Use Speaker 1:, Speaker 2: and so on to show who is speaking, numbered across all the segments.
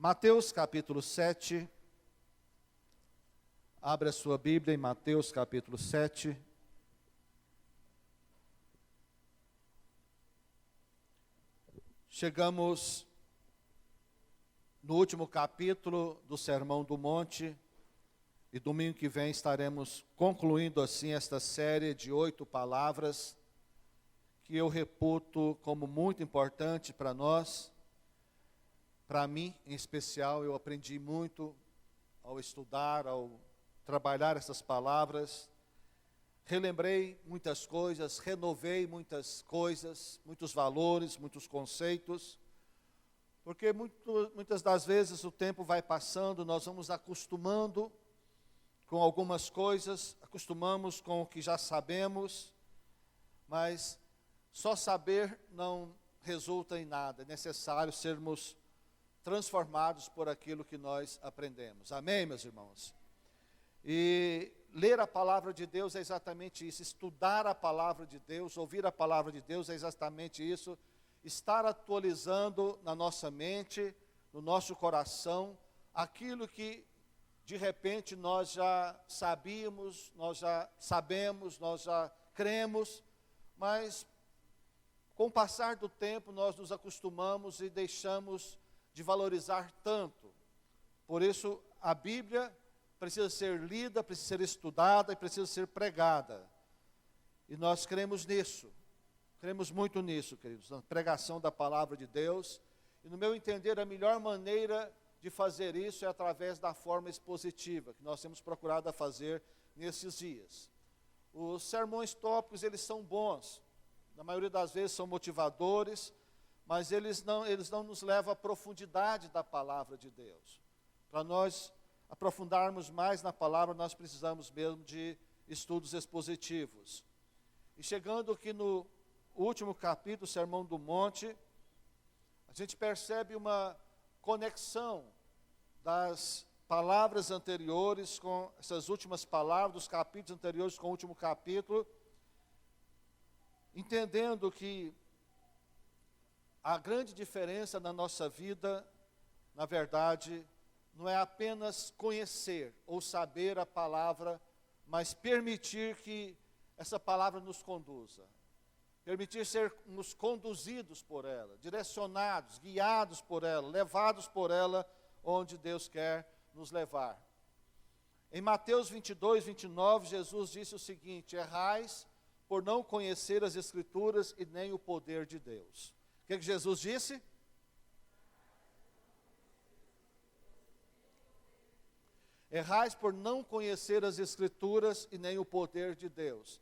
Speaker 1: Mateus capítulo 7, abre a sua Bíblia em Mateus capítulo 7. Chegamos no último capítulo do Sermão do Monte, e domingo que vem estaremos concluindo assim esta série de 8 palavras, que eu reputo como muito importante para nós. Para mim, em especial, eu aprendi muito ao estudar, ao trabalhar essas palavras. Relembrei muitas coisas, renovei muitas coisas, muitos valores, muitos conceitos. Porque muitas das vezes o tempo vai passando, nós vamos acostumando com algumas coisas, acostumamos com o que já sabemos, mas só saber não resulta em nada, é necessário sermos transformados por aquilo que nós aprendemos. Amém, meus irmãos? E ler a palavra de Deus é exatamente isso, estudar a palavra de Deus, ouvir a palavra de Deus é exatamente isso, estar atualizando na nossa mente, no nosso coração, aquilo que de repente nós já sabíamos, nós já sabemos, nós já cremos, mas com o passar do tempo nós nos acostumamos e deixamos de valorizar tanto. Por isso a Bíblia precisa ser lida, precisa ser estudada e precisa ser pregada. E nós cremos nisso, cremos muito nisso, queridos, na pregação da palavra de Deus. E no meu entender, a melhor maneira de fazer isso é através da forma expositiva, que nós temos procurado a fazer nesses dias. Os sermões tópicos, eles são bons, na maioria das vezes são motivadores, mas eles não nos levam à profundidade da palavra de Deus. Para nós aprofundarmos mais na palavra, nós precisamos mesmo de estudos expositivos. E chegando aqui no último capítulo, Sermão do Monte, a gente percebe uma conexão das palavras anteriores com essas últimas palavras, dos capítulos anteriores com o último capítulo, entendendo que a grande diferença na nossa vida, na verdade, não é apenas conhecer ou saber a palavra, mas permitir que essa palavra nos conduza. Permitir sermos conduzidos por ela, direcionados, guiados por ela, levados por ela onde Deus quer nos levar. Em Mateus 22, 29, Jesus disse o seguinte: errais por não conhecer as Escrituras e nem o poder de Deus. O que Jesus disse? Errais por não conhecer as Escrituras e nem o poder de Deus.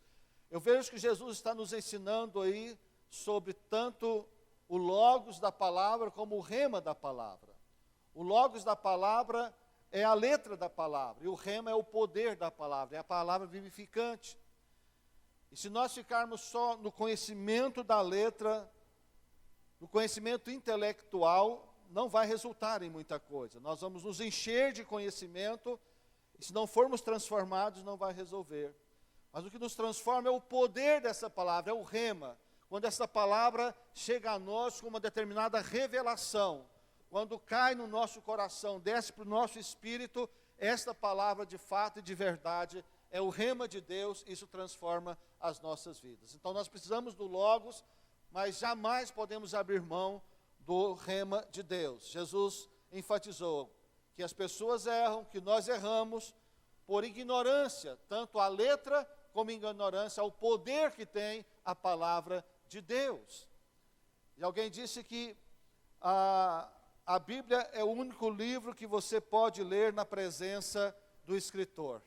Speaker 1: Eu vejo que Jesus está nos ensinando aí sobre tanto o logos da palavra como o rema da palavra. O logos da palavra é a letra da palavra, e o rema é o poder da palavra, é a palavra vivificante. E se nós ficarmos só no conhecimento da letra, no conhecimento intelectual, não vai resultar em muita coisa. Nós vamos nos encher de conhecimento, e se não formos transformados, não vai resolver. Mas o que nos transforma é o poder dessa palavra, é o rema. Quando essa palavra chega a nós com uma determinada revelação, quando cai no nosso coração, desce para o nosso espírito, esta palavra de fato e de verdade é o rema de Deus, isso transforma as nossas vidas. Então nós precisamos do Logos, mas jamais podemos abrir mão do rema de Deus. Jesus enfatizou que as pessoas erram, que nós erramos, por ignorância, tanto a letra como ignorância ao poder que tem a palavra de Deus. E alguém disse que a Bíblia é o único livro que você pode ler na presença do escritor.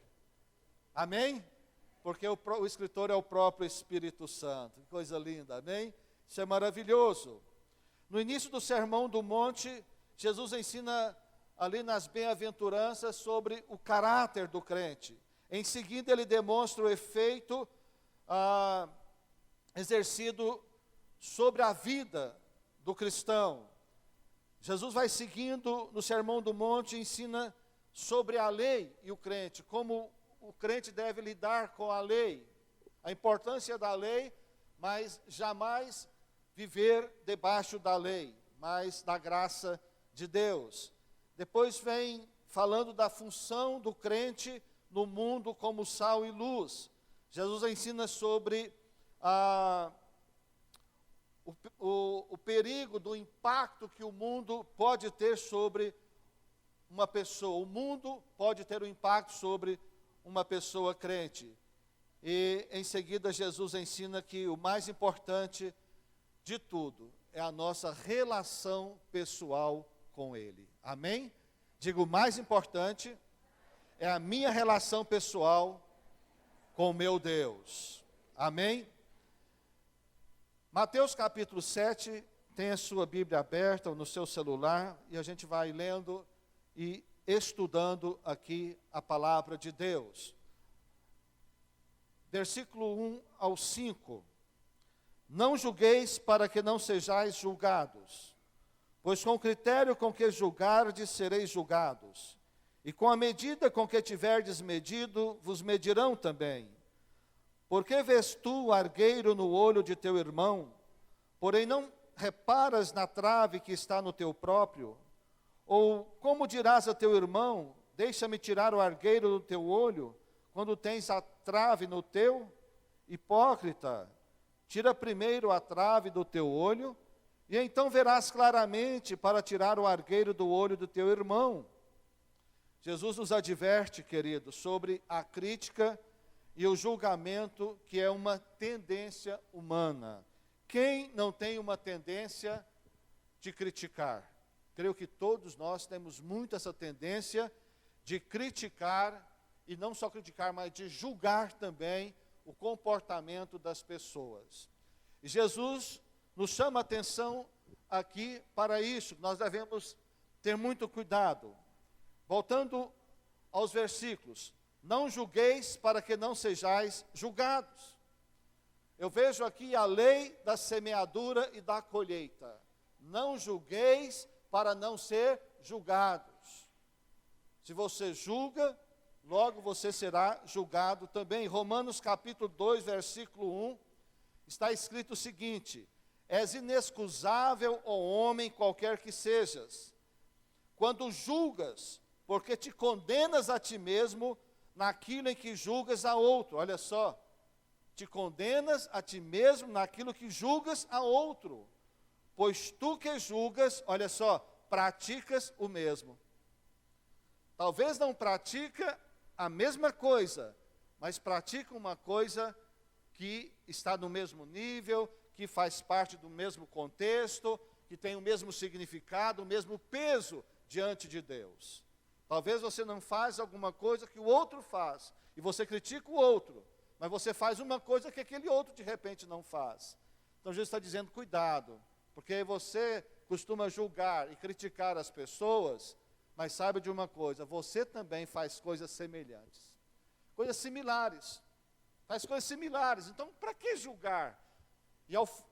Speaker 1: Amém? Porque o escritor é o próprio Espírito Santo. Que coisa linda, amém? Isso é maravilhoso. No início do Sermão do Monte, Jesus ensina ali nas bem-aventuranças sobre o caráter do crente. Em seguida, ele demonstra o efeito exercido sobre a vida do cristão. Jesus vai seguindo no Sermão do Monte e ensina sobre a lei e o crente, como o crente deve lidar com a lei, a importância da lei, mas jamais viver debaixo da lei, mas da graça de Deus. Depois vem falando da função do crente no mundo como sal e luz. Jesus ensina sobre o perigo do impacto que o mundo pode ter sobre uma pessoa. O mundo pode ter um impacto sobre uma pessoa crente. E em seguida Jesus ensina que o mais importante de tudo é a nossa relação pessoal com Ele. Amém? Digo, o mais importante é a minha relação pessoal com o meu Deus. Amém? Mateus capítulo 7, tem a sua Bíblia aberta no seu celular, e a gente vai lendo e estudando aqui a palavra de Deus. Versículo 1 ao 5. Não julgueis para que não sejais julgados, pois com o critério com que julgardes sereis julgados, e com a medida com que tiverdes medido, vos medirão também. Porque vês tu o argueiro no olho de teu irmão, porém não reparas na trave que está no teu próprio? Ou como dirás a teu irmão, deixa-me tirar o argueiro do teu olho, quando tens a trave no teu? Hipócrita, tira primeiro a trave do teu olho, e então verás claramente para tirar o argueiro do olho do teu irmão. Jesus nos adverte, queridos, sobre a crítica e o julgamento, que é uma tendência humana. Quem não tem uma tendência de criticar? Creio que todos nós temos muito essa tendência de criticar, e não só criticar, mas de julgar também o comportamento das pessoas. E Jesus nos chama a atenção aqui para isso. Nós devemos ter muito cuidado. Voltando aos versículos. Não julgueis para que não sejais julgados. Eu vejo aqui a lei da semeadura e da colheita. Não julgueis para não ser julgados. Se você julga, logo você será julgado também. Romanos capítulo 2, versículo 1, está escrito o seguinte: és inexcusável, ó homem, qualquer que sejas, quando julgas, porque te condenas a ti mesmo naquilo em que julgas a outro. Olha só, te condenas a ti mesmo naquilo que julgas a outro, pois tu que julgas, olha só, praticas o mesmo. Talvez não pratica a mesma coisa, mas pratica uma coisa que está no mesmo nível, que faz parte do mesmo contexto, que tem o mesmo significado, o mesmo peso diante de Deus. Talvez você não faz alguma coisa que o outro faz, e você critica o outro, mas você faz uma coisa que aquele outro de repente não faz. Então Jesus está dizendo, cuidado, porque você costuma julgar e criticar as pessoas, mas saiba de uma coisa, você também faz coisas semelhantes, coisas similares, faz coisas similares. Então, para que julgar?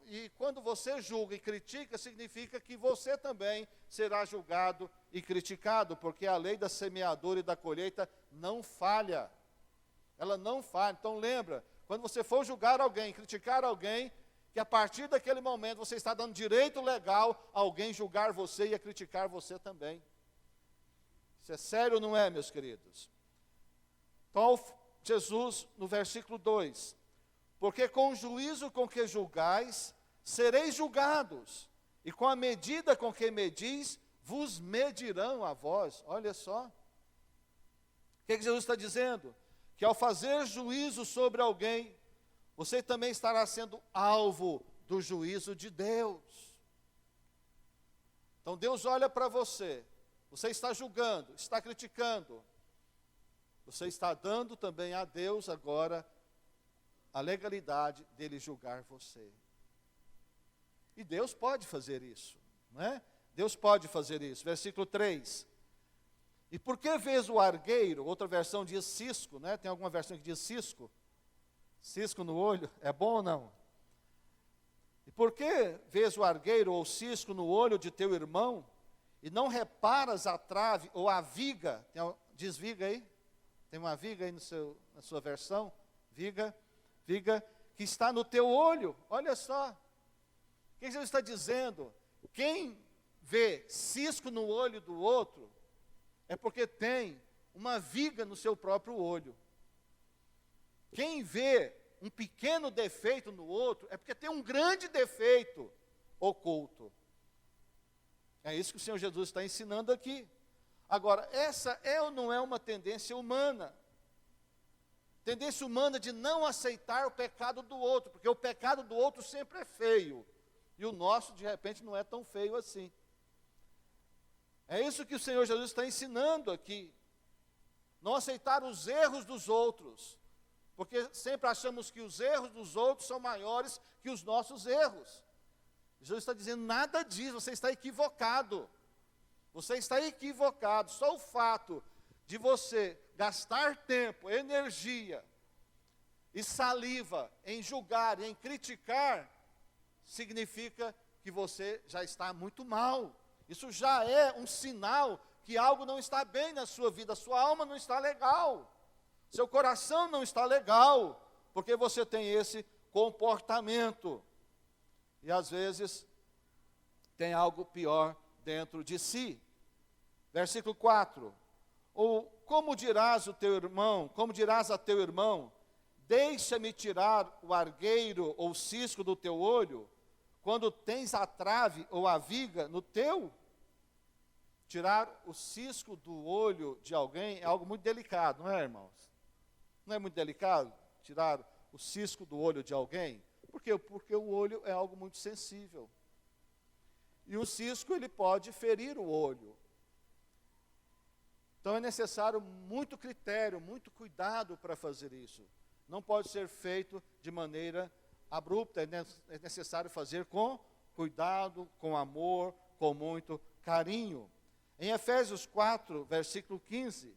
Speaker 1: E quando você julga e critica, significa que você também será julgado e criticado, porque a lei da semeadura e da colheita não falha. Ela não falha. Então lembra, quando você for julgar alguém, criticar alguém, que a partir daquele momento você está dando direito legal a alguém julgar você e a criticar você também. Isso é sério, não é, meus queridos? Então, Jesus, no versículo 2, porque com o juízo com que julgais, sereis julgados, e com a medida com que medis, vos medirão a vós. Olha só. O que Jesus está dizendo? Que ao fazer juízo sobre alguém, você também estará sendo alvo do juízo de Deus. Então Deus olha para você, você está julgando, está criticando, você está dando também a Deus agora a legalidade dele julgar você. E Deus pode fazer isso, não é? Deus pode fazer isso. Versículo 3. E por que vês o argueiro? Outra versão diz cisco, né? Tem alguma versão que diz cisco? Cisco no olho, é bom ou não? E por que vês o argueiro ou cisco no olho de teu irmão, e não reparas a trave ou a viga? Diz viga aí? Tem uma viga aí na sua versão? Viga que está no teu olho. Olha só. O que Jesus está dizendo? Quem vê cisco no olho do outro, é porque tem uma viga no seu próprio olho. Quem vê um pequeno defeito no outro, é porque tem um grande defeito oculto. É isso que o Senhor Jesus está ensinando aqui. Agora, essa é ou não é uma tendência humana? Tendência humana de não aceitar o pecado do outro, porque o pecado do outro sempre é feio, e o nosso, de repente, não é tão feio assim. É isso que o Senhor Jesus está ensinando aqui. Não aceitar os erros dos outros, porque sempre achamos que os erros dos outros são maiores que os nossos erros. Jesus está dizendo, nada disso, você está equivocado. Você está equivocado. Só o fato de você gastar tempo, energia e saliva em julgar, em criticar, significa que você já está muito mal. Isso já é um sinal que algo não está bem na sua vida, sua alma não está legal, seu coração não está legal, porque você tem esse comportamento. E às vezes tem algo pior dentro de si. Versículo 4. Ou como dirás a teu irmão, deixa-me tirar o argueiro ou cisco do teu olho, quando tens a trave ou a viga no teu? Tirar o cisco do olho de alguém é algo muito delicado, não é, irmãos? Não é muito delicado tirar o cisco do olho de alguém? Por quê? Porque o olho é algo muito sensível. E o cisco, ele pode ferir o olho. Então é necessário muito critério, muito cuidado para fazer isso. Não pode ser feito de maneira abrupta, é necessário fazer com cuidado, com amor, com muito carinho. Em Efésios 4, versículo 15,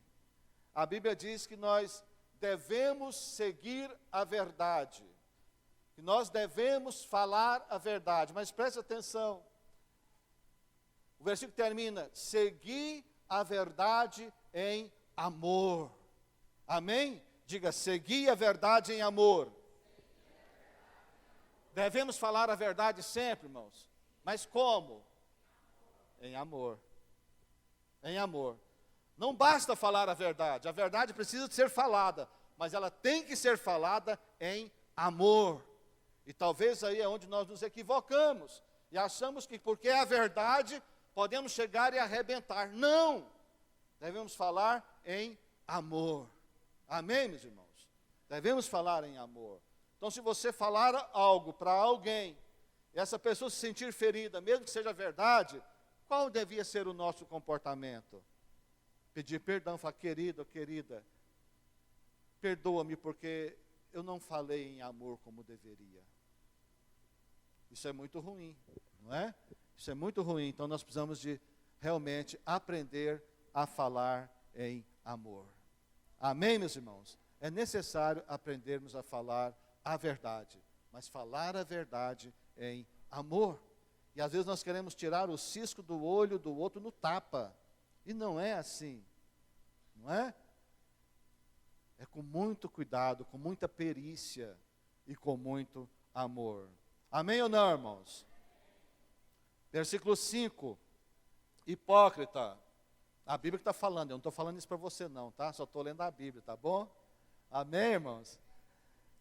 Speaker 1: a Bíblia diz que nós devemos seguir a verdade, que nós devemos falar a verdade, mas preste atenção, o versículo termina, seguir a verdade em amor, amém? Diga, seguir a verdade em amor. Devemos falar a verdade sempre, irmãos, mas como? Em amor. Em amor. Não basta falar a verdade precisa de ser falada, mas ela tem que ser falada em amor. E talvez aí é onde nós nos equivocamos, e achamos que porque é a verdade, podemos chegar e arrebentar. Não! Devemos falar em amor. Amém, meus irmãos? Devemos falar em amor. Então, se você falar algo para alguém, e essa pessoa se sentir ferida, mesmo que seja verdade, qual devia ser o nosso comportamento? Pedir perdão, falar, querido, querida, perdoa-me porque eu não falei em amor como deveria. Isso é muito ruim, não é? Isso é muito ruim, então nós precisamos de realmente aprender a falar em amor. Amém, meus irmãos? É necessário aprendermos a falar a verdade, mas falar a verdade em amor. E às vezes nós queremos tirar o cisco do olho do outro no tapa. E não é assim. Não é? É com muito cuidado, com muita perícia e com muito amor. Amém ou não, irmãos? Versículo 5. Hipócrita. A Bíblia que está falando, eu não estou falando isso para você não, tá? Só estou lendo a Bíblia, tá bom? Amém, irmãos?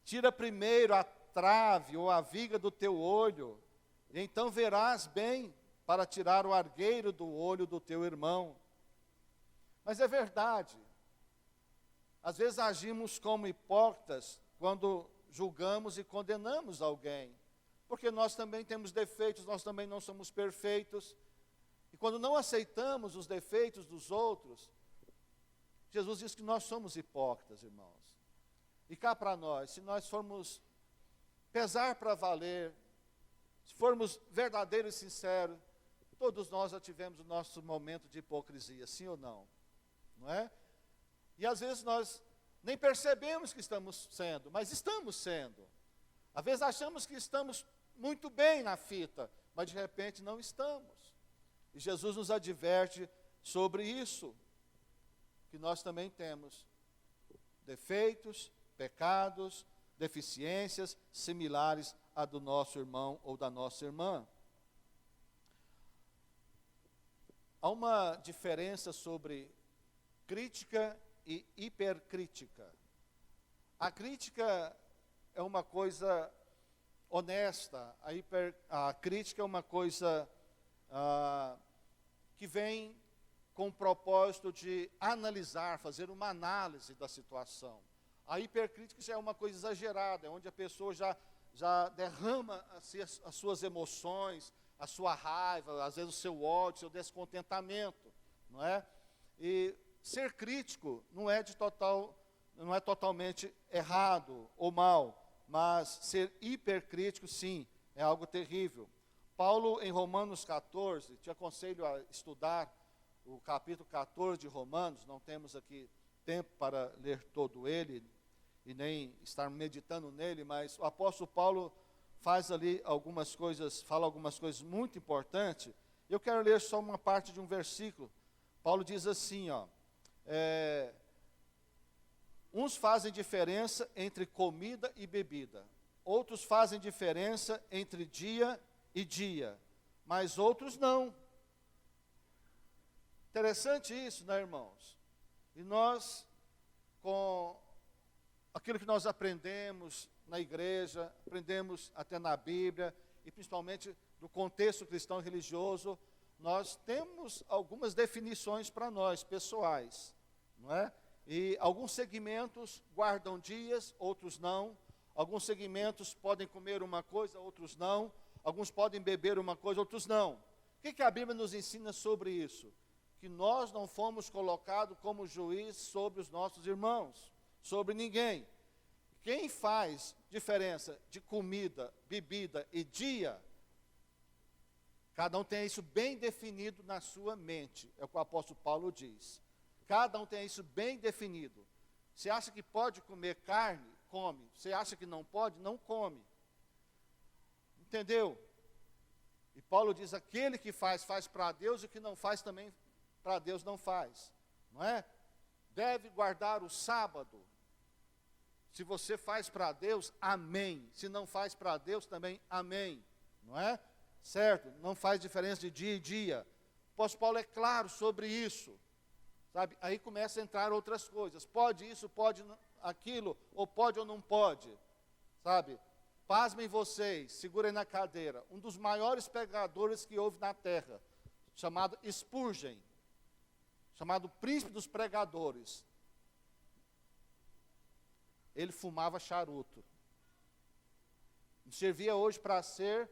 Speaker 1: Tira primeiro a trave ou a viga do teu olho, e então verás bem para tirar o argueiro do olho do teu irmão. Mas é verdade. Às vezes agimos como hipócritas quando julgamos e condenamos alguém. Porque nós também temos defeitos, nós também não somos perfeitos. E quando não aceitamos os defeitos dos outros, Jesus diz que nós somos hipócritas, irmãos. E cá para nós, se nós formos pesar para valer, se formos verdadeiros e sinceros, todos nós já tivemos o nosso momento de hipocrisia, sim ou não? Não é? E às vezes nós nem percebemos que estamos sendo, mas estamos sendo. Às vezes achamos que estamos muito bem na fita, mas de repente não estamos. E Jesus nos adverte sobre isso, que nós também temos defeitos, pecados, deficiências similares à do nosso irmão ou da nossa irmã. Há uma diferença sobre crítica e hipercrítica. A crítica é uma coisa honesta, a crítica é uma coisa que vem com o propósito de analisar, fazer uma análise da situação. A hipercrítica já é uma coisa exagerada, é onde a pessoa já derrama as suas emoções, a sua raiva, às vezes o seu ódio, o seu descontentamento, não é? E ser crítico não é totalmente errado ou mal, mas ser hipercrítico, sim, é algo terrível. Paulo, em Romanos 14, te aconselho a estudar o capítulo 14 de Romanos, não temos aqui tempo para ler todo ele, e nem estar meditando nele, mas o apóstolo Paulo faz ali fala algumas coisas muito importantes. Eu quero ler só uma parte de um versículo. Paulo diz assim, uns fazem diferença entre comida e bebida, outros fazem diferença entre dia e dia, mas outros não. Interessante isso, né, irmãos? E nós, com aquilo que nós aprendemos na igreja, aprendemos até na Bíblia, e principalmente do contexto cristão religioso, nós temos algumas definições para nós, pessoais, não é? E alguns segmentos guardam dias, outros não. Alguns segmentos podem comer uma coisa, outros não. Alguns podem beber uma coisa, outros não. O que a Bíblia nos ensina sobre isso? Que nós não fomos colocados como juiz sobre os nossos irmãos, sobre ninguém. Quem faz diferença de comida, bebida e dia, cada um tem isso bem definido na sua mente, é o que o apóstolo Paulo diz. Cada um tem isso bem definido. Você acha que pode comer carne? Come. Você acha que não pode? Não come. Entendeu? E Paulo diz, aquele que faz para Deus, e o que não faz também para Deus não faz. Não é? Deve guardar o sábado. Se você faz para Deus, amém. Se não faz para Deus, também amém. Não é? Certo? Não faz diferença de dia e dia. O apóstolo Paulo é claro sobre isso. Sabe? Aí começa a entrar outras coisas. Pode isso, pode aquilo, ou pode ou não pode. Sabe? Pasmem vocês, segurem na cadeira. Um dos maiores pregadores que houve na terra, chamado Spurgeon, chamado príncipe dos pregadores. Ele fumava charuto. Não servia hoje para ser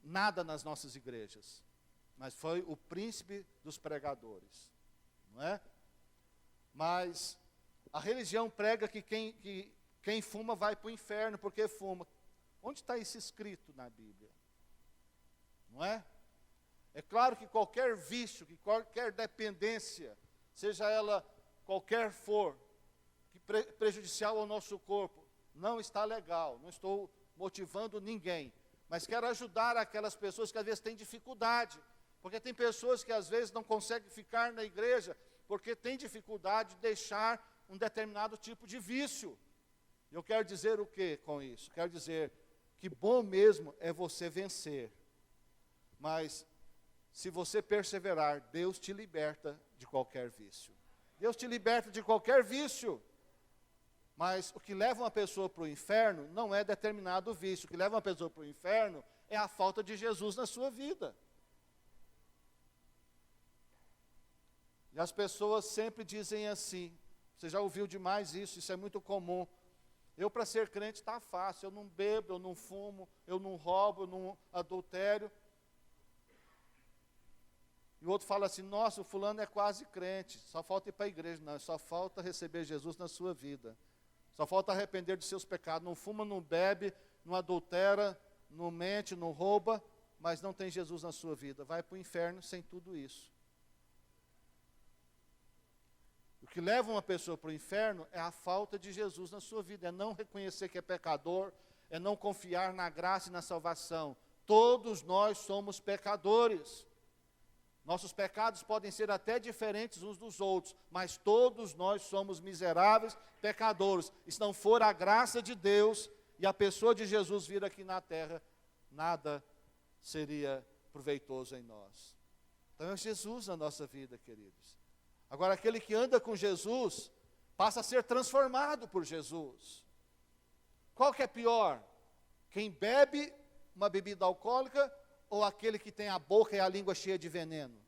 Speaker 1: nada nas nossas igrejas. Mas foi o príncipe dos pregadores. Não é? Mas a religião prega que quem fuma vai para o inferno porque fuma. Onde está isso escrito na Bíblia? Não é? É claro que qualquer vício, que qualquer dependência, seja ela qualquer for, que prejudicial ao nosso corpo, não está legal. Não estou motivando ninguém, mas quero ajudar aquelas pessoas que às vezes têm dificuldade. Porque tem pessoas que às vezes não conseguem ficar na igreja porque tem dificuldade de deixar um determinado tipo de vício. Eu quero dizer o que com isso? Quero dizer que bom mesmo é você vencer. Mas se você perseverar, Deus te liberta de qualquer vício. Deus te liberta de qualquer vício. Mas o que leva uma pessoa para o inferno não é determinado vício. O que leva uma pessoa para o inferno é a falta de Jesus na sua vida. E as pessoas sempre dizem assim, você já ouviu demais isso é muito comum. Eu, para ser crente, está fácil, eu não bebo, eu não fumo, eu não roubo, eu não adultério. E o outro fala assim, nossa, o fulano é quase crente, só falta ir para a igreja. Não, só falta receber Jesus na sua vida. Só falta arrepender de seus pecados. Não fuma, não bebe, não adultera, não mente, não rouba, mas não tem Jesus na sua vida. Vai para o inferno sem tudo isso. O que leva uma pessoa para o inferno é a falta de Jesus na sua vida, é não reconhecer que é pecador, é não confiar na graça e na salvação. Todos nós somos pecadores. Nossos pecados podem ser até diferentes uns dos outros, mas todos nós somos miseráveis pecadores. E se não for a graça de Deus e a pessoa de Jesus vir aqui na terra, nada seria proveitoso em nós. Então é Jesus na nossa vida, queridos. Agora, aquele que anda com Jesus, passa a ser transformado por Jesus. Qual que é pior? Quem bebe uma bebida alcoólica ou aquele que tem a boca e a língua cheia de veneno?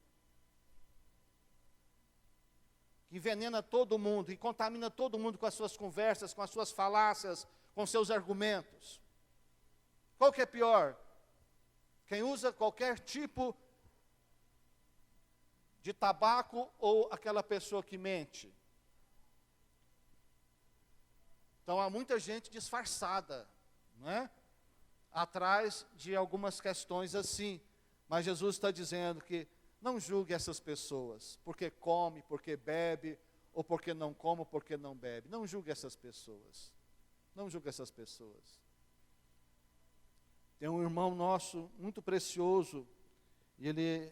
Speaker 1: Que envenena todo mundo e contamina todo mundo com as suas conversas, com as suas falácias, com seus argumentos. Qual que é pior? Quem usa qualquer tipo de tabaco ou aquela pessoa que mente? Então há muita gente disfarçada, não é? Atrás de algumas questões assim. Mas Jesus está dizendo que não julgue essas pessoas, porque come, porque bebe, ou porque não come, ou porque não bebe. Não julgue essas pessoas. Não julgue essas pessoas. Tem um irmão nosso, muito precioso, e ele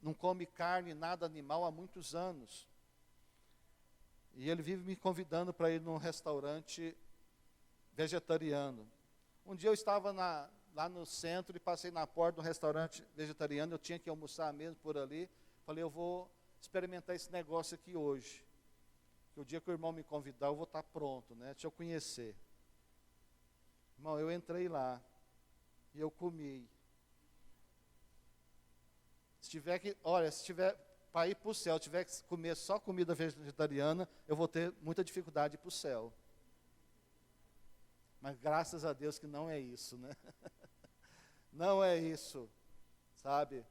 Speaker 1: não come carne, nada animal há muitos anos. E ele vive me convidando para ir num restaurante vegetariano. Um dia eu estava lá no centro e passei na porta do restaurante vegetariano, eu tinha que almoçar mesmo por ali. Falei, eu vou experimentar esse negócio aqui hoje. Que o dia que o irmão me convidar, eu vou estar pronto, né? Deixa eu conhecer. Irmão, eu entrei lá e eu comi. Se tiver para ir para o céu, tiver que comer só comida vegetariana, eu vou ter muita dificuldade para o céu. Mas graças a Deus que não é isso, né? Não é isso, sabe?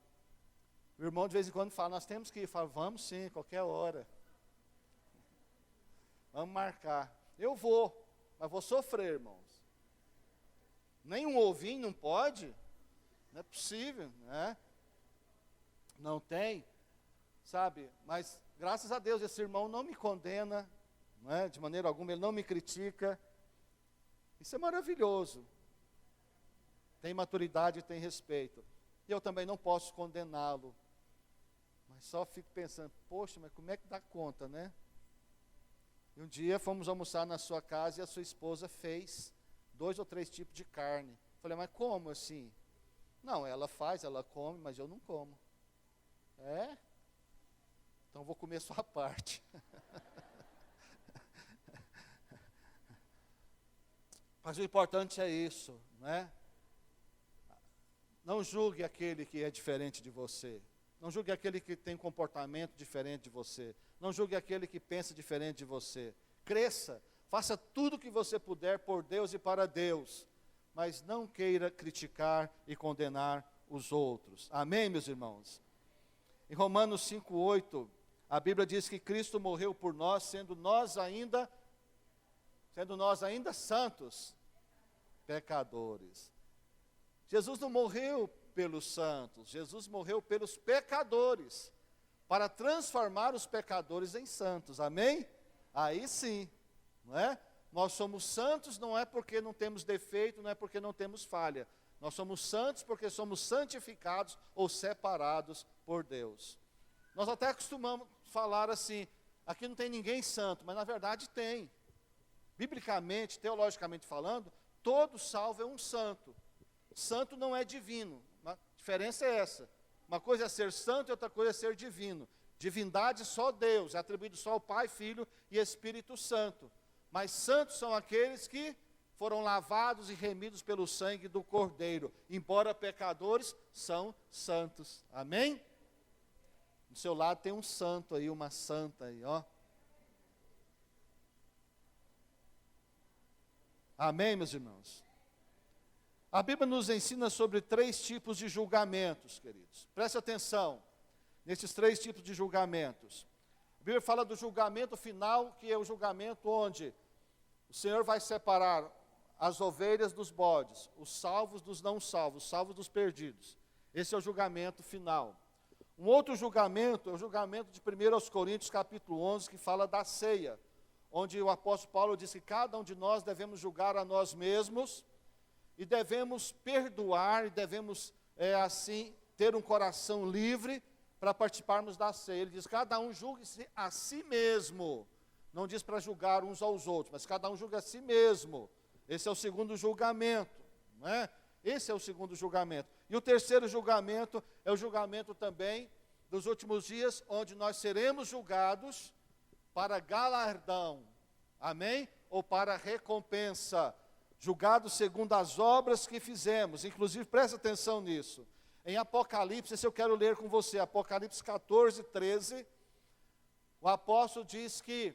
Speaker 1: O irmão de vez em quando fala, nós temos que ir. Fala, vamos sim, qualquer hora. Vamos marcar. Eu vou, mas vou sofrer, irmãos. Nem um ovinho não pode? Não é possível, né? Não tem. Sabe, mas graças a Deus esse irmão não me condena, não é? De maneira alguma, ele não me critica. Isso é maravilhoso. Tem maturidade e tem respeito. E eu também não posso condená-lo. Mas só fico pensando, poxa, mas como é que dá conta, né? E um dia fomos almoçar na sua casa e a sua esposa fez 2 ou 3 tipos de carne. Falei, mas como assim? Não, ela faz, ela come, mas eu não como. É? Então vou comer só a parte. Mas o importante é isso, né? Não julgue aquele que é diferente de você. Não julgue aquele que tem comportamento diferente de você. Não julgue aquele que pensa diferente de você. Cresça, faça tudo o que você puder por Deus e para Deus. Mas não queira criticar e condenar os outros. Amém, meus irmãos? Em Romanos 5:8, a Bíblia diz que Cristo morreu por nós, sendo nós ainda santos, pecadores. Jesus não morreu pelos santos, Jesus morreu pelos pecadores, para transformar os pecadores em santos, amém? Aí sim, não é? Nós somos santos não é porque não temos defeito, não é porque não temos falha. Nós somos santos porque somos santificados ou separados por Deus. Nós até costumamos falar assim, aqui não tem ninguém santo, mas na verdade tem. Biblicamente, teologicamente falando, todo salvo é um santo. Santo não é divino, a diferença é essa. Uma coisa é ser santo e outra coisa é ser divino. Divindade só Deus, é atribuído só ao Pai, Filho e Espírito Santo. Mas santos são aqueles que foram lavados e remidos pelo sangue do Cordeiro. Embora pecadores, são santos. Amém? Do seu lado tem um santo aí, uma santa aí, ó. Amém, meus irmãos? A Bíblia nos ensina sobre 3 tipos de julgamentos, queridos. Preste atenção nesses 3 tipos de julgamentos. A Bíblia fala do julgamento final, que é o julgamento onde o Senhor vai separar as ovelhas dos bodes, os salvos dos não salvos, os salvos dos perdidos. Esse é o julgamento final. Um outro julgamento é o julgamento de 1 Coríntios capítulo 11, que fala da ceia, onde o apóstolo Paulo diz que cada um de nós devemos julgar a nós mesmos e devemos perdoar, e devemos assim ter um coração livre para participarmos da ceia. Ele diz, cada um julgue-se a si mesmo. Não diz para julgar uns aos outros, mas cada um julga a si mesmo. Esse é o segundo julgamento, não é? Esse é o segundo julgamento. E o terceiro julgamento é o julgamento também dos últimos dias, onde nós seremos julgados para galardão, amém? Ou para recompensa, julgados segundo as obras que fizemos. Inclusive, presta atenção nisso. Em Apocalipse, esse eu quero ler com você, Apocalipse 14, 13, o apóstolo diz que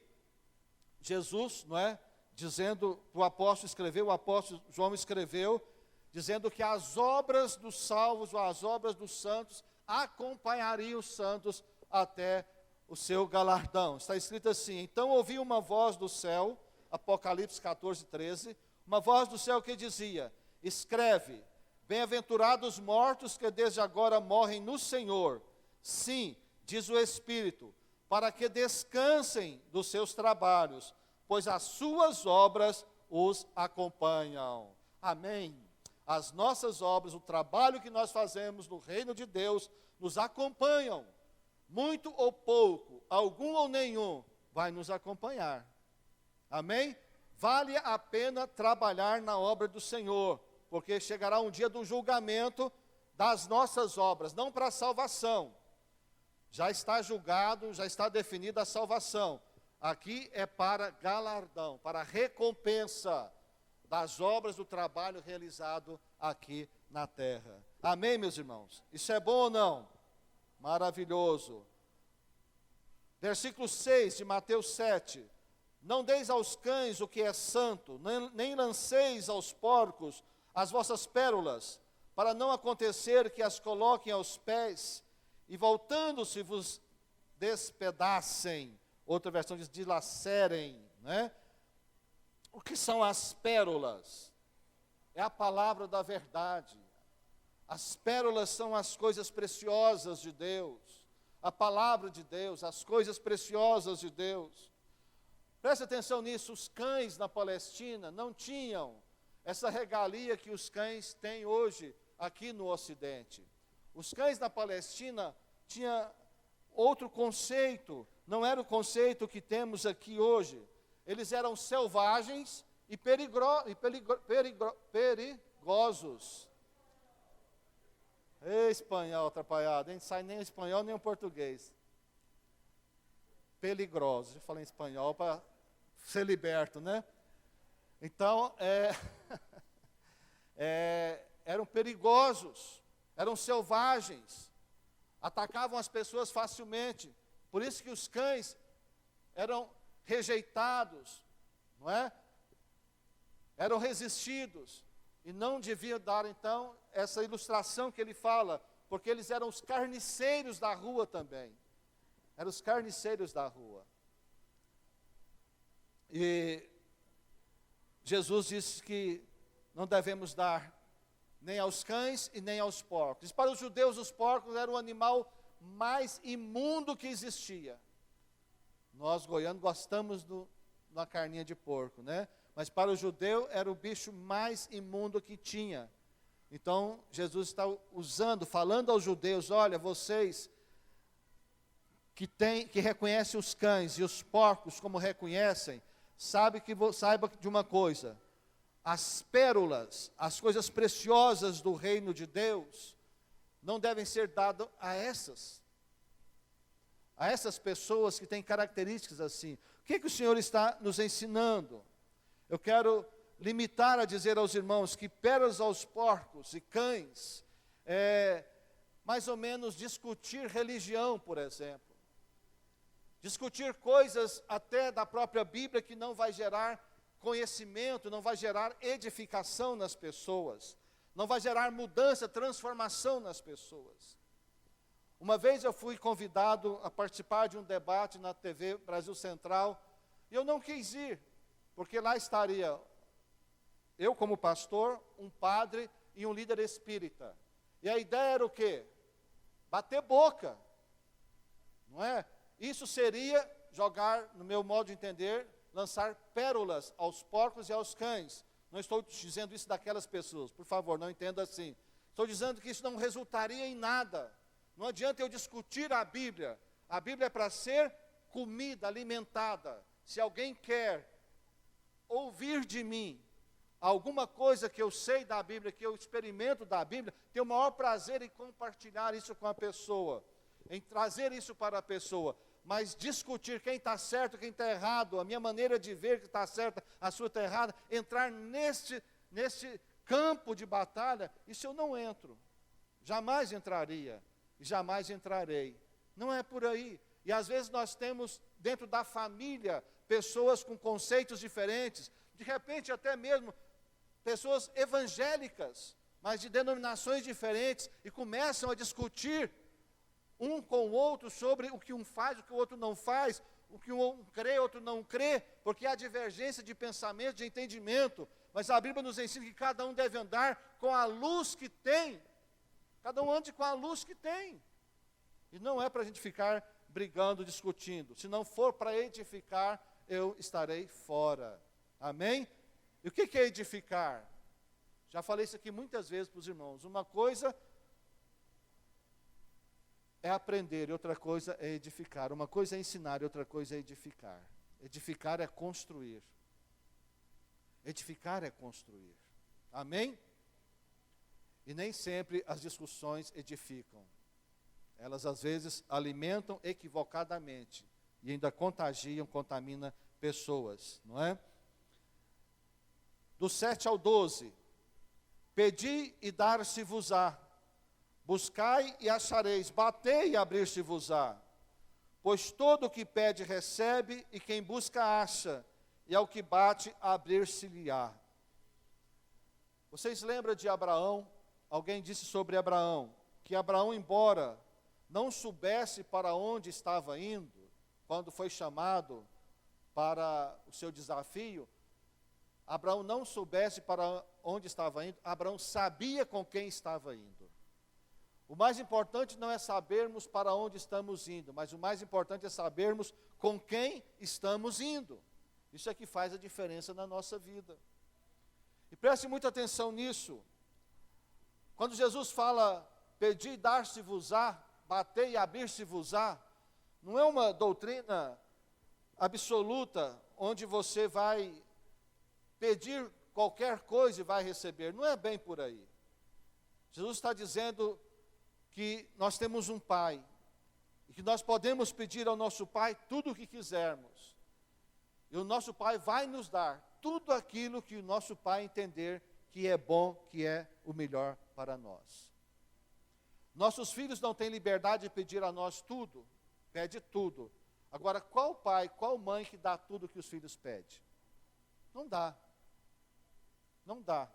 Speaker 1: Jesus, não é? Dizendo, o apóstolo escreveu, o apóstolo João escreveu, dizendo que as obras dos salvos, ou as obras dos santos, acompanhariam os santos até o seu galardão. Está escrito assim: então ouvi uma voz do céu, Apocalipse 14, 13, uma voz do céu que dizia: escreve, bem-aventurados os mortos que desde agora morrem no Senhor. Sim, diz o Espírito, para que descansem dos seus trabalhos, pois as suas obras os acompanham. Amém. As nossas obras, o trabalho que nós fazemos no reino de Deus, nos acompanham. Muito ou pouco, algum ou nenhum, vai nos acompanhar. Amém? Vale a pena trabalhar na obra do Senhor, porque chegará um dia do julgamento das nossas obras, não para a salvação. Já está julgado, já está definida a salvação. Aqui é para galardão, para recompensa das obras do trabalho realizado aqui na terra. Amém, meus irmãos? Isso é bom ou não? Maravilhoso. Versículo 6 de Mateus 7. Não deis aos cães o que é santo, nem lanceis aos porcos as vossas pérolas, para não acontecer que as coloquem aos pés, e voltando-se vos despedacem. Outra versão diz dilacerem, né? O que são as pérolas? É a palavra da verdade. As pérolas são as coisas preciosas de Deus. A palavra de Deus, as coisas preciosas de Deus. Preste atenção nisso, os cães na Palestina não tinham essa regalia que os cães têm hoje aqui no Ocidente. Os cães na Palestina tinham outro conceito, não era o conceito que temos aqui hoje. Eles eram selvagens e perigosos. Ei, espanhol atrapalhado, não sai nem o espanhol nem o português. Peligrosos, eu falei em espanhol para ser liberto, né? Então, eram perigosos, eram selvagens, atacavam as pessoas facilmente. Por isso que os cães eram rejeitados, não é? Eram resistidos, e não deviam dar, então, essa ilustração que ele fala, porque eles eram os carniceiros da rua também. Eram os carniceiros da rua. E Jesus disse que não devemos dar nem aos cães e nem aos porcos. Para os judeus, os porcos eram o animal mais imundo que existia. Nós, goianos, gostamos da carninha de porco, né? Mas para o judeu, era o bicho mais imundo que tinha. Então, Jesus está falando aos judeus: olha, vocês que reconhecem os cães e os porcos como reconhecem, saiba de uma coisa: as pérolas, as coisas preciosas do reino de Deus, não devem ser dadas a essas pessoas que têm características assim. O que o Senhor está nos ensinando? Eu quero limitar a dizer aos irmãos que pérolas aos porcos e cães é mais ou menos discutir religião, por exemplo. Discutir coisas até da própria Bíblia que não vai gerar conhecimento, não vai gerar edificação nas pessoas, não vai gerar mudança, transformação nas pessoas. Uma vez eu fui convidado a participar de um debate na TV Brasil Central, e eu não quis ir, porque lá estaria eu como pastor, um padre e um líder espírita. E a ideia era o quê? Bater boca, não é? Isso seria jogar, no meu modo de entender, lançar pérolas aos porcos e aos cães. Não estou dizendo isso daquelas pessoas, por favor, não entenda assim. Estou dizendo que isso não resultaria em nada. Não adianta eu discutir a Bíblia. A Bíblia é para ser comida, alimentada. Se alguém quer ouvir de mim alguma coisa que eu sei da Bíblia, que eu experimento da Bíblia, tenho o maior prazer em compartilhar isso com a pessoa. em trazer isso para a pessoa, mas discutir quem está certo, quem está errado, a minha maneira de ver que está certa, a sua está errada, entrar neste campo de batalha, isso eu não entro. Jamais entraria, e jamais entrarei. Não é por aí. E às vezes nós temos dentro da família pessoas com conceitos diferentes, de repente até mesmo pessoas evangélicas, mas de denominações diferentes, e começam a discutir um com o outro sobre o que um faz, o que o outro não faz, o que um crê, o outro não crê, porque há divergência de pensamento, de entendimento, mas a Bíblia nos ensina que cada um deve andar com a luz que tem, cada um ande com a luz que tem, e não é para a gente ficar brigando, discutindo, se não for para edificar, eu estarei fora, amém? E o que é edificar? Já falei isso aqui muitas vezes para os irmãos, uma coisa é aprender, e outra coisa é edificar. Uma coisa é ensinar, e outra coisa é edificar. Edificar é construir. Edificar é construir. Amém? E nem sempre as discussões edificam. Elas às vezes alimentam equivocadamente e ainda contagiam, contaminam pessoas, não é? Do 7 ao 12. Pedi e dar-se-vos-á. Buscai e achareis, batei e abrir-se-vos-á. Pois todo o que pede recebe, e quem busca acha, e ao que bate abrir-se-lhe-á. Vocês lembram de Abraão? Alguém disse sobre Abraão, que Abraão, embora não soubesse para onde estava indo, quando foi chamado para o seu desafio, Abraão não soubesse para onde estava indo, Abraão sabia com quem estava indo. O mais importante não é sabermos para onde estamos indo, mas o mais importante é sabermos com quem estamos indo. Isso é que faz a diferença na nossa vida. E preste muita atenção nisso. Quando Jesus fala, pedi e dar-se-vos-á, bater e abrir-se-vos-á, não é uma doutrina absoluta, onde você vai pedir qualquer coisa e vai receber. Não é bem por aí. Jesus está dizendo que nós temos um Pai, e que nós podemos pedir ao nosso Pai tudo o que quisermos, e o nosso Pai vai nos dar tudo aquilo que o nosso Pai entender que é bom, que é o melhor para nós. Nossos filhos não têm liberdade de pedir a nós tudo, pede tudo. Agora, qual pai, qual mãe que dá tudo que os filhos pedem? Não dá. Não dá.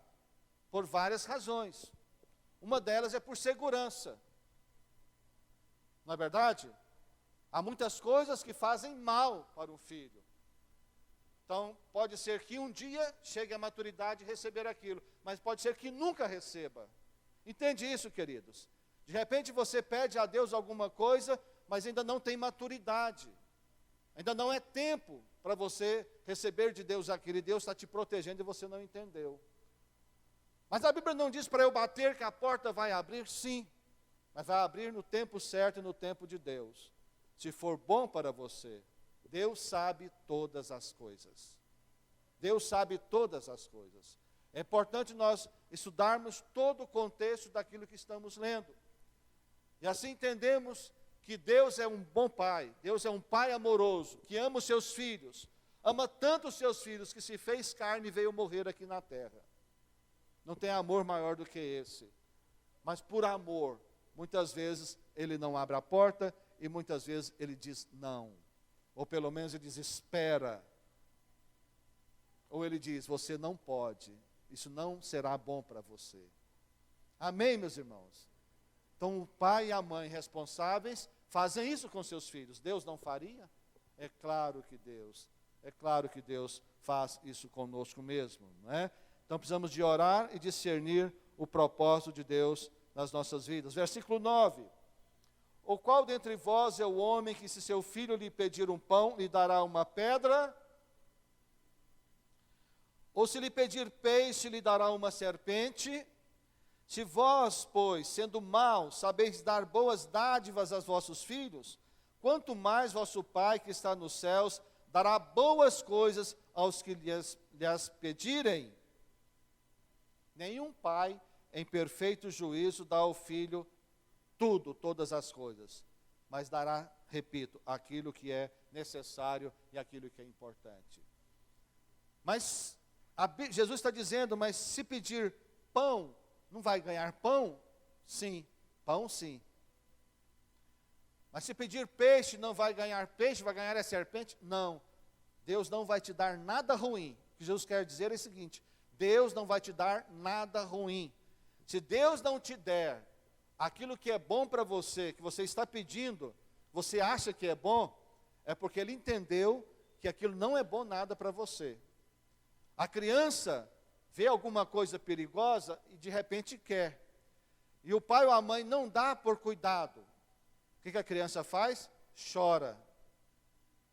Speaker 1: Por várias razões. Uma delas é por segurança. Não é verdade? Há muitas coisas que fazem mal para um filho. Então, pode ser que um dia chegue à maturidade e receber aquilo, mas pode ser que nunca receba. Entende isso, queridos? De repente você pede a Deus alguma coisa, mas ainda não tem maturidade. Ainda não é tempo para você receber de Deus aquilo, e Deus está te protegendo e você não entendeu. Mas a Bíblia não diz para eu bater que a porta vai abrir, sim, mas vai abrir no tempo certo e no tempo de Deus. Se for bom para você, Deus sabe todas as coisas. Deus sabe todas as coisas. É importante nós estudarmos todo o contexto daquilo que estamos lendo. E assim entendemos que Deus é um bom Pai, Deus é um Pai amoroso, que ama os seus filhos, ama tanto os seus filhos que se fez carne e veio morrer aqui na terra. Não tem amor maior do que esse. Mas por amor, muitas vezes Ele não abre a porta e muitas vezes Ele diz não. Ou pelo menos Ele diz espera. Ou Ele diz você não pode, isso não será bom para você. Amém, meus irmãos? Então o pai e a mãe responsáveis fazem isso com seus filhos. Deus não faria? É claro que Deus faz isso conosco mesmo, não é? Então precisamos de orar e discernir o propósito de Deus nas nossas vidas. Versículo 9. O qual dentre vós é o homem que, se seu filho lhe pedir um pão, lhe dará uma pedra? Ou se lhe pedir peixe, lhe dará uma serpente? Se vós, pois, sendo maus, sabeis dar boas dádivas aos vossos filhos, quanto mais vosso Pai que está nos céus dará boas coisas aos que lhes pedirem. Nenhum pai em perfeito juízo dá ao filho tudo, todas as coisas. mas dará, repito, aquilo que é necessário e aquilo que é importante. Mas Jesus está dizendo, mas se pedir pão, não vai ganhar pão? Sim, pão sim. Mas se pedir peixe, não vai ganhar peixe, vai ganhar a serpente? Não. Deus não vai te dar nada ruim. O que Jesus quer dizer é o seguinte: Deus não vai te dar nada ruim. Se Deus não te der aquilo que é bom para você, que você está pedindo, você acha que é bom, é porque Ele entendeu que aquilo não é bom nada para você. A criança vê alguma coisa perigosa e de repente quer. E o pai ou a mãe não dá por cuidado. O que a criança faz? Chora.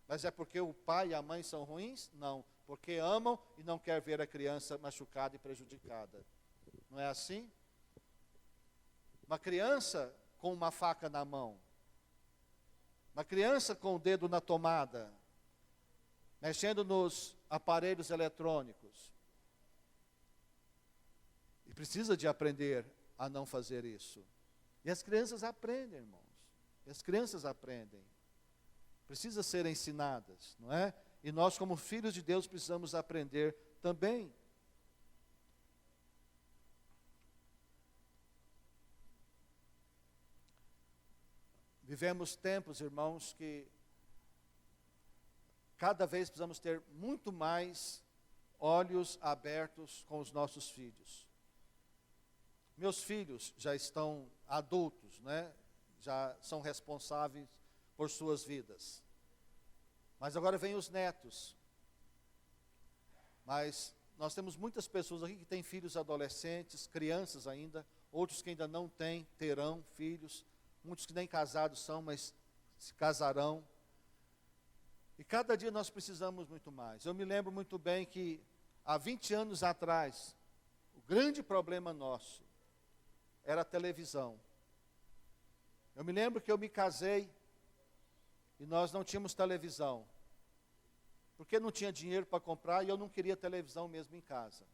Speaker 1: Mas é porque o pai e a mãe são ruins? Não, porque amam e não quer ver a criança machucada e prejudicada. Não é assim? Uma criança com uma faca na mão, uma criança com o dedo na tomada, mexendo nos aparelhos eletrônicos, e precisa de aprender a não fazer isso. E as crianças aprendem, irmãos. E as crianças aprendem. Precisa ser ensinadas, não é? E nós, como filhos de Deus, precisamos aprender também. Vivemos tempos, irmãos, que cada vez precisamos ter muito mais olhos abertos com os nossos filhos. Meus filhos já estão adultos, né? Já são responsáveis por suas vidas. Mas agora vem os netos. Mas nós temos muitas pessoas aqui que têm filhos adolescentes, crianças ainda, outros que ainda não têm, terão filhos, muitos que nem casados são, mas se casarão. E cada dia nós precisamos muito mais. Eu me lembro muito bem que há 20 anos atrás, o grande problema nosso era a televisão. Eu me lembro que eu me casei e nós não tínhamos televisão, porque não tinha dinheiro para comprar e eu não queria televisão mesmo em casa.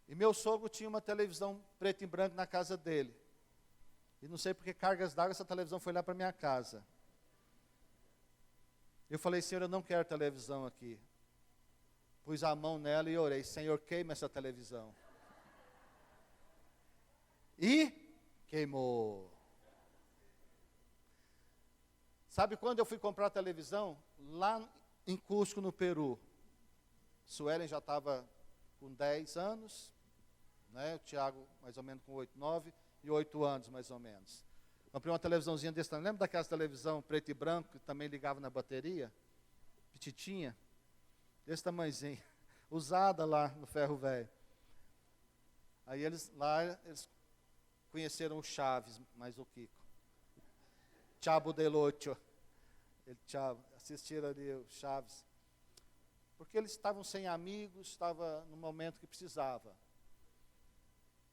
Speaker 1: E meu sogro tinha uma televisão preto e branco na casa dele. E não sei por que cargas d'água essa televisão foi lá para minha casa. Eu falei: Senhor, eu não quero televisão aqui. Pus a mão nela e orei: Senhor, queima essa televisão. E queimou. Sabe quando eu fui comprar a televisão? Lá em Cusco, no Peru. Suelen já estava com 10 anos, né? O Tiago mais ou menos com 8, 9 e 8 anos mais ou menos. Comprei uma televisãozinha desse tamanho. Lembra daquela televisão preto e branco que também ligava na bateria? Petitinha? Desse tamanhozinho. Usada lá no ferro velho. Aí eles conheceram o Chaves, mais o Kiko. Chavo del Ocho. Assistiram ali o Chaves. Porque eles estavam sem amigos, estava no momento que precisava.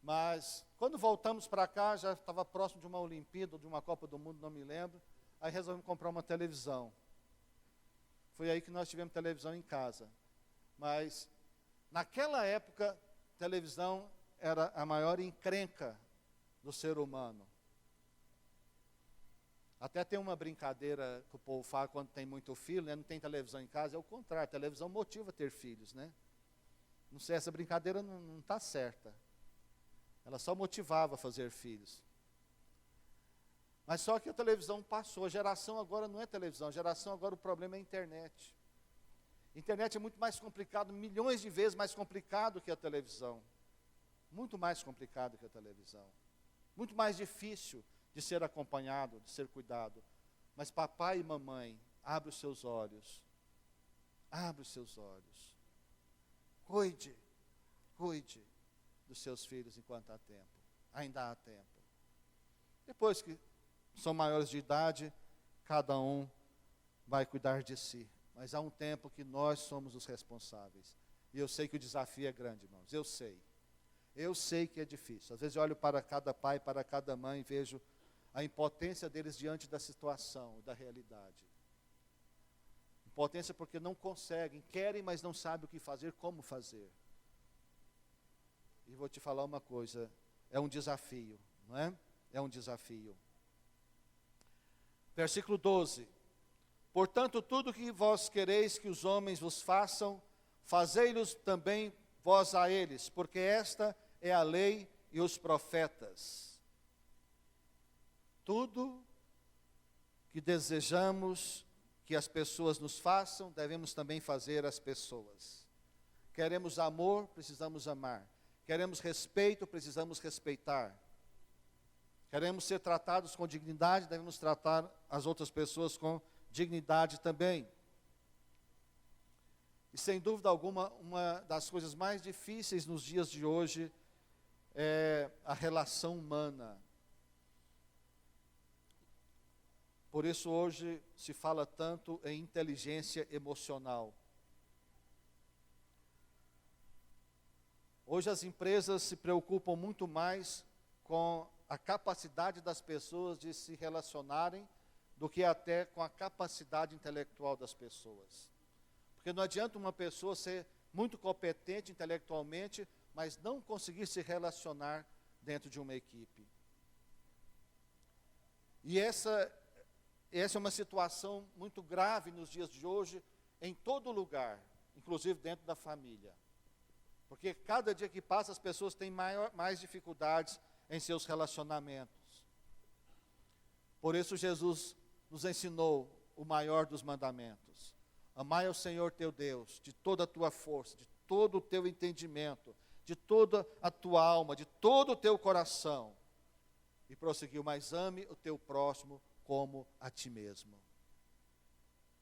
Speaker 1: Mas, quando voltamos para cá, já estava próximo de uma Olimpíada, de uma Copa do Mundo, não me lembro. Aí resolvemos comprar uma televisão. Foi aí que nós tivemos televisão em casa. Mas, naquela época, televisão era a maior encrenca do ser humano. Até tem uma brincadeira que o povo fala quando tem muito filho, né? Não tem televisão em casa, é o contrário, a televisão motiva a ter filhos, né? Não sei, essa brincadeira não está certa. Ela só motivava a fazer filhos. Mas só que a televisão passou, a geração agora não é televisão, a geração agora o problema é a internet. A internet é muito mais complicado, milhões de vezes mais complicado que a televisão. Muito mais complicado que a televisão. Muito mais difícil de ser acompanhado, de ser cuidado. Mas papai e mamãe, abre os seus olhos. Abre os seus olhos. Cuide dos seus filhos enquanto há tempo. Ainda há tempo. Depois que são maiores de idade, cada um vai cuidar de si. Mas há um tempo que nós somos os responsáveis. E eu sei que o desafio é grande, irmãos. Eu sei. Eu sei que é difícil. Às vezes eu olho para cada pai, para cada mãe e vejo a impotência deles diante da situação, da realidade. Impotência porque não conseguem, querem, mas não sabem o que fazer, como fazer. E vou te falar uma coisa, é um desafio, não é? É um desafio. Versículo 12. Portanto, tudo que vós quereis que os homens vos façam, fazei-los também vós a eles, porque esta é a lei e os profetas. Tudo que desejamos que as pessoas nos façam, devemos também fazer às pessoas. Queremos amor, precisamos amar. Queremos respeito, precisamos respeitar. Queremos ser tratados com dignidade, devemos tratar as outras pessoas com dignidade também. E sem dúvida alguma, uma das coisas mais difíceis nos dias de hoje é a relação humana. Por isso hoje se fala tanto em inteligência emocional. Hoje as empresas se preocupam muito mais com a capacidade das pessoas de se relacionarem do que até com a capacidade intelectual das pessoas. Porque não adianta uma pessoa ser muito competente intelectualmente, mas não conseguir se relacionar dentro de uma equipe. E essa é uma situação muito grave nos dias de hoje, em todo lugar, inclusive dentro da família. Porque cada dia que passa as pessoas têm mais dificuldades em seus relacionamentos. Por isso Jesus nos ensinou o maior dos mandamentos. Amai ao Senhor teu Deus de toda a tua força, de todo o teu entendimento, de toda a tua alma, de todo o teu coração. E prosseguiu, mas ame o teu próximo como a ti mesmo.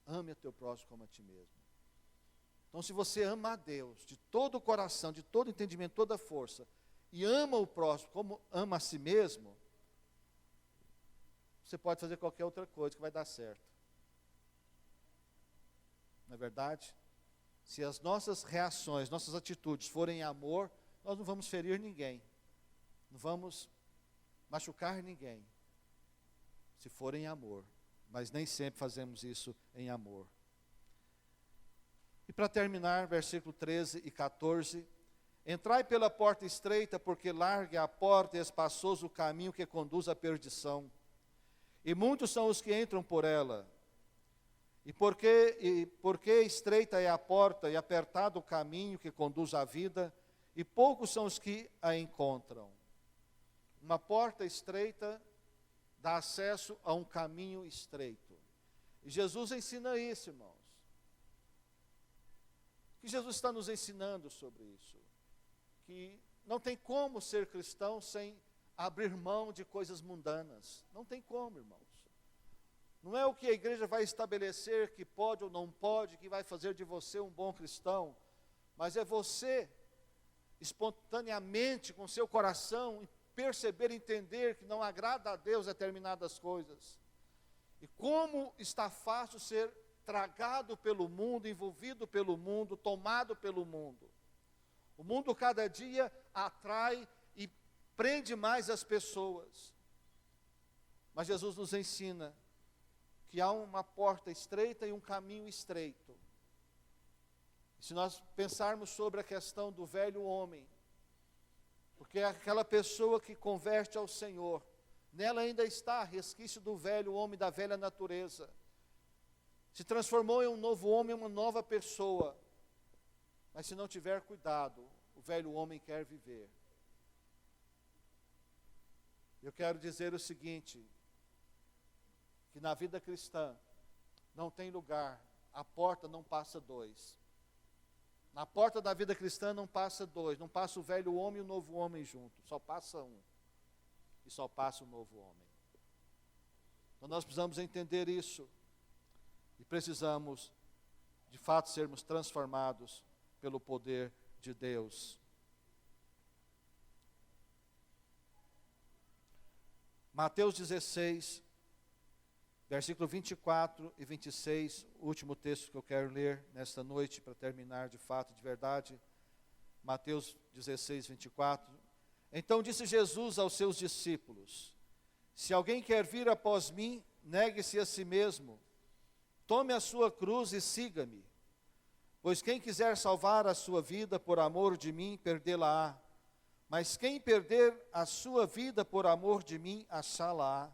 Speaker 1: Ame o teu próximo como a ti mesmo. Então, se você ama a Deus de todo o coração, de todo o entendimento, toda a força, e ama o próximo como ama a si mesmo, você pode fazer qualquer outra coisa que vai dar certo. Não é verdade? Se as nossas reações, nossas atitudes forem em amor, nós não vamos ferir ninguém. Não vamos machucar ninguém. Se for em amor. Mas nem sempre fazemos isso em amor. E para terminar, versículo 13 e 14. Entrai pela porta estreita, porque larga é a porta e espaçoso o caminho que conduz à perdição. E muitos são os que entram por ela. E porque estreita é a porta e apertado o caminho que conduz à vida, e poucos são os que a encontram. Uma porta estreita dá acesso a um caminho estreito. E Jesus ensina isso, irmãos. O que Jesus está nos ensinando sobre isso? Que não tem como ser cristão sem abrir mão de coisas mundanas. Não tem como, irmãos. Não é o que a igreja vai estabelecer que pode ou não pode, que vai fazer de você um bom cristão, mas é você, espontaneamente, com seu coração, perceber e entender que não agrada a Deus determinadas coisas. E como está fácil ser tragado pelo mundo, envolvido pelo mundo, tomado pelo mundo. O mundo cada dia atrai e prende mais as pessoas. Mas Jesus nos ensina que há uma porta estreita e um caminho estreito. E se nós pensarmos sobre a questão do velho homem, porque é aquela pessoa que converte ao Senhor, nela ainda está resquício do velho homem, da velha natureza. Se transformou em um novo homem, uma nova pessoa. Mas se não tiver cuidado, o velho homem quer viver. Eu quero dizer o seguinte, que na vida cristã não tem lugar, a porta não passa dois. Na porta da vida cristã não passa dois, não passa o velho homem e o novo homem junto, só passa um. E só passa o novo homem. Então nós precisamos entender isso. E precisamos, de fato, sermos transformados pelo poder de Deus. Mateus 16, versículo 24 e 26, o último texto que eu quero ler nesta noite, para terminar de fato, de verdade. Mateus 16, 24. Então disse Jesus aos seus discípulos: se alguém quer vir após mim, negue-se a si mesmo, tome a sua cruz e siga-me. Pois quem quiser salvar a sua vida por amor de mim, perdê-la-á. Mas quem perder a sua vida por amor de mim, achá-la-á.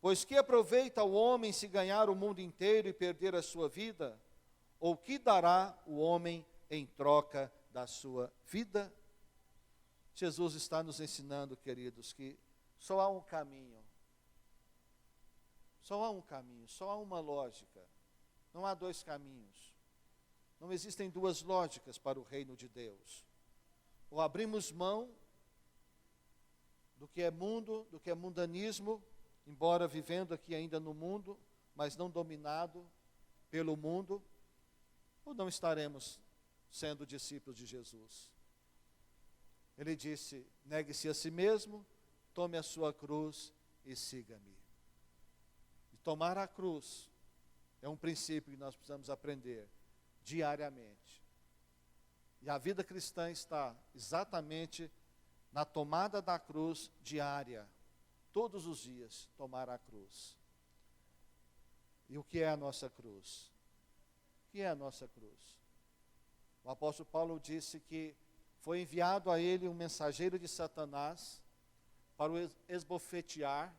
Speaker 1: Pois que aproveita o homem se ganhar o mundo inteiro e perder a sua vida? Ou que dará o homem em troca da sua vida? Jesus está nos ensinando, queridos, que só há um caminho. Só há um caminho, só há uma lógica. Não há dois caminhos. Não existem duas lógicas para o reino de Deus. Ou abrimos mão do que é mundo, do que é mundanismo, embora vivendo aqui ainda no mundo, mas não dominado pelo mundo, ou não estaremos sendo discípulos de Jesus. Ele disse: negue-se a si mesmo, tome a sua cruz e siga-me. E tomar a cruz é um princípio que nós precisamos aprender diariamente. E a vida cristã está exatamente na tomada da cruz diária. Todos os dias, tomar a cruz. E o que é a nossa cruz? O que é a nossa cruz? O apóstolo Paulo disse que foi enviado a ele um mensageiro de Satanás para o esbofetear,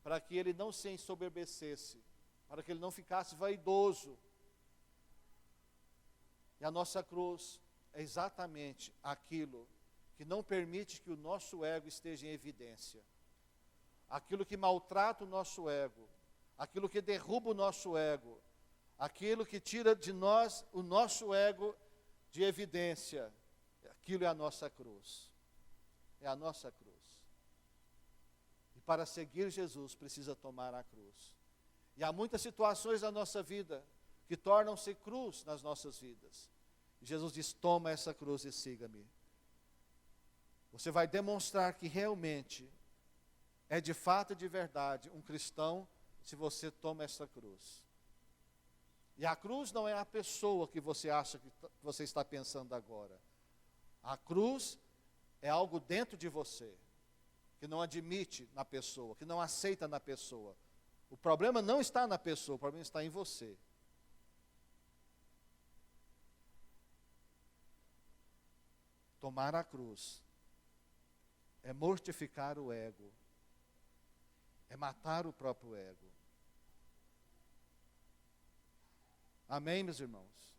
Speaker 1: para que ele não se ensoberbecesse, para que ele não ficasse vaidoso. E a nossa cruz é exatamente aquilo que não permite que o nosso ego esteja em evidência. Aquilo que maltrata o nosso ego, aquilo que derruba o nosso ego, aquilo que tira de nós o nosso ego de evidência, aquilo é a nossa cruz. É a nossa cruz. E para seguir Jesus precisa tomar a cruz. E há muitas situações na nossa vida que tornam-se cruz nas nossas vidas. E Jesus diz: toma essa cruz e siga-me. Você vai demonstrar que realmente é de fato e de verdade um cristão se você toma essa cruz. E a cruz não é a pessoa que você acha que você está pensando agora. A cruz é algo dentro de você, que não admite na pessoa, que não aceita na pessoa. O problema não está na pessoa, o problema está em você. Tomar a cruz é mortificar o ego, é matar o próprio ego. Amém, meus irmãos?